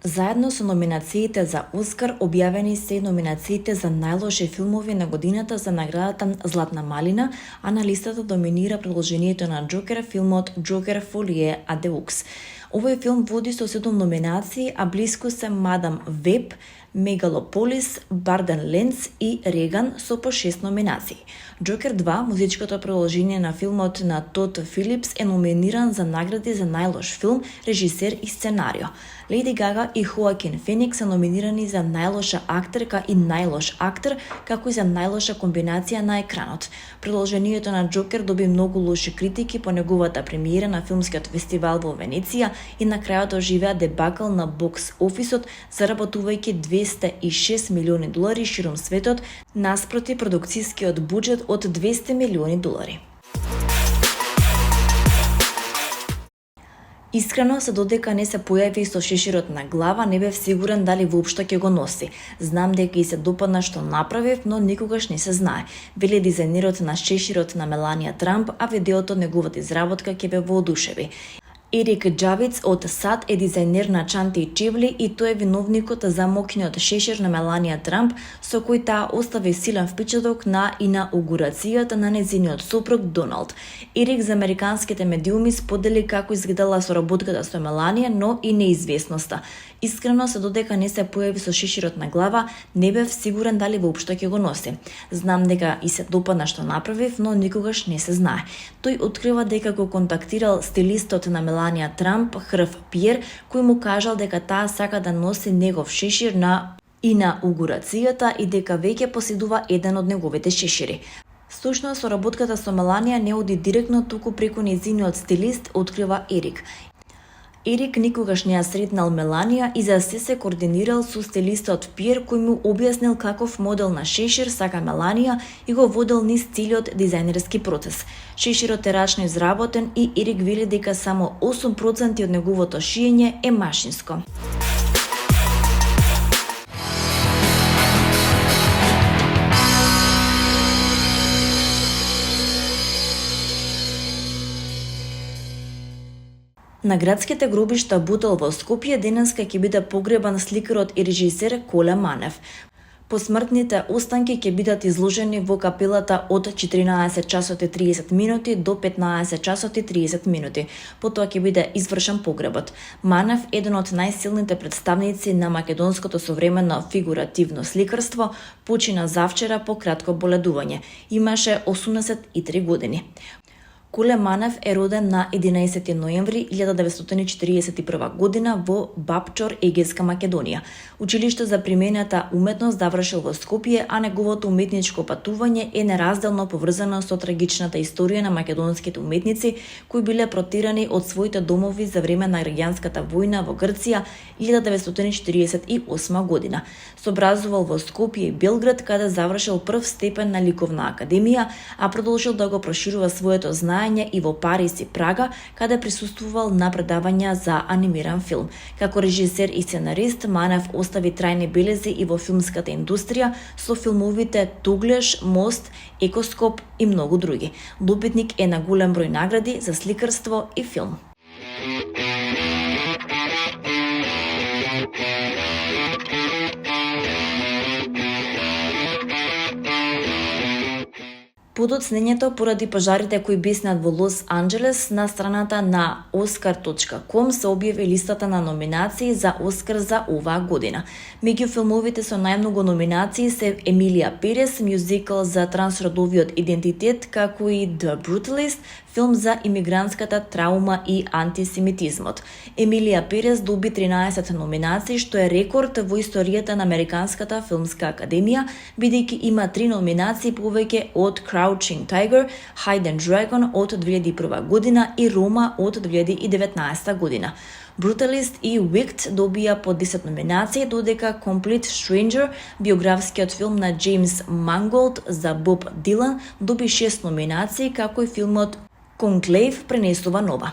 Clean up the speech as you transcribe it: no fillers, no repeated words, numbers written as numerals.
Заедно со номинациите за Оскар, објавени се и номинациите за најлоши филмови на годината за наградата Златна малина, а на листата доминира продолжението на Джокер, филмот Джокер Фолие Адеукс. Овој филм води со 7 номинации, а блиску се Мадам Веб, Мегалополис, Барден Ленц и Реган со по 6 номинации. Джокер 2, музичкото продолжение на филмот на Тод Филипс, е номиниран за награди за најлош филм, режисер и сценарио. Леди Гага и Хоакин Феникс се номинирани за најлоша актерка и најлош актер, како и за најлоша комбинација на екранот. Продолжението на Джокер доби многу лоши критики по неговата премиера на филмскиот фестивал во Венеција и на крајот оживеа дебакл на бокс офисот, заработувајќи $206 милиони широм светот, наспроти продукцијскиот буџет од $200 милиони. Искрено, се додека не се појави со шеширот на глава, не бев сигурен дали воопшто ќе го носи. Знам дека и се допадна што направив, но никогаш не се знае. Вели дизајнерот на шеширот на Меланија Трамп, а видеото од неговата изработка ќе ве воодушеви. Ерик Джавиц од САД е дизајнер на чанти и чевли и тој е виновникот за мокниот шешир на Меланија Трамп, со кој таа остави силен впечаток на инаугурацијата на нејзиниот сопруг Доналд. Ерик за американските медиуми сподели како изгледала соработката со Меланија, но и неизвестноста. Искрено, се додека не се појави со шеширот на глава, не бев сигурен дали воопшто ќе го носи. Знам дека и се допадна што направив, но никогаш не се знае. Тој открива дека го контактирал стилистот на Меланија Трамп, Хрв Пиер, кој му кажал дека таа сака да носи негов шешир на инаугурацијата и дека веќе поседува еден од неговите шешири. Всушност, соработката со Меланија не оди директно, туку преку нејзиниот стилист, открива Ерик. Ерик никогаш не ја сретнал Меланија и за се координирал со стилистот Пиер, кој му објаснил каков модел на шешир сака Меланија и го водел низ целиот дизајнерски процес. Шеширот е рачно изработен и Ерик вели дека само 8% од неговото шиење е машинско. На градските гробишта Бутел во Скопје денеска ќе биде погребан сликарот и режисер Коле Манев. Посмртните останки ќе бидат изложени во капелата од 14 часот и 30 минути до 15 часот и 30 минути. Потоа ќе биде извршен погребот. Манев, еден од најсилните представници на македонското современо фигуративно сликарство, почина завчера по кратко боледување. Имаше 83 години. Коле Манев е роден на 11 ноември 1941 година во Бапчор, Егејска Македонија. Училиште за примената уметност завршил во Скопје, а неговото уметничко патување е неразделно поврзано со трагичната историја на македонските уметници кои биле протирани од своите домови за време на граѓанската војна во Грција 1948 година. Се образувал во Скопје и Белград, каде завршил прв степен на ликовна академија, а продолжил да го проширува своето знаење и во Париз и Прага, каде присуствувал на предавања за анимиран филм. Како режисер и сценарист, Манев остави трајни белези и во филмската индустрија со филмовите Туглеш, Мост, Екоскоп и многу други. Добитник е на голем број награди за сликарство и филм. Подот снењето поради пожарите кои беснат во Лос Анџелес, на страната на Oscar.com се објави листата на номинации за Оскар за оваа година. Меѓу филмовите со најмногу номинации се Емилија Перес, мюзикл за трансродовиот идентитет, како и The Brutalist, филм за имигрантската траума и антисемитизмот. Емилија Перес доби 13 номинации, што е рекорд во историјата на Американската филмска академија, бидејќи има 3 номинации повеќе од Crouching Tiger, Hidden Dragon од 2001 година и Рома од 2019 година. Brutalist и Wicked добија по 10 номинации, додека Complete Stranger, биографскиот филм на Джеймс Манголд за Боб Дилан, доби 6 номинации, како и филмот Conclave пренесува нова.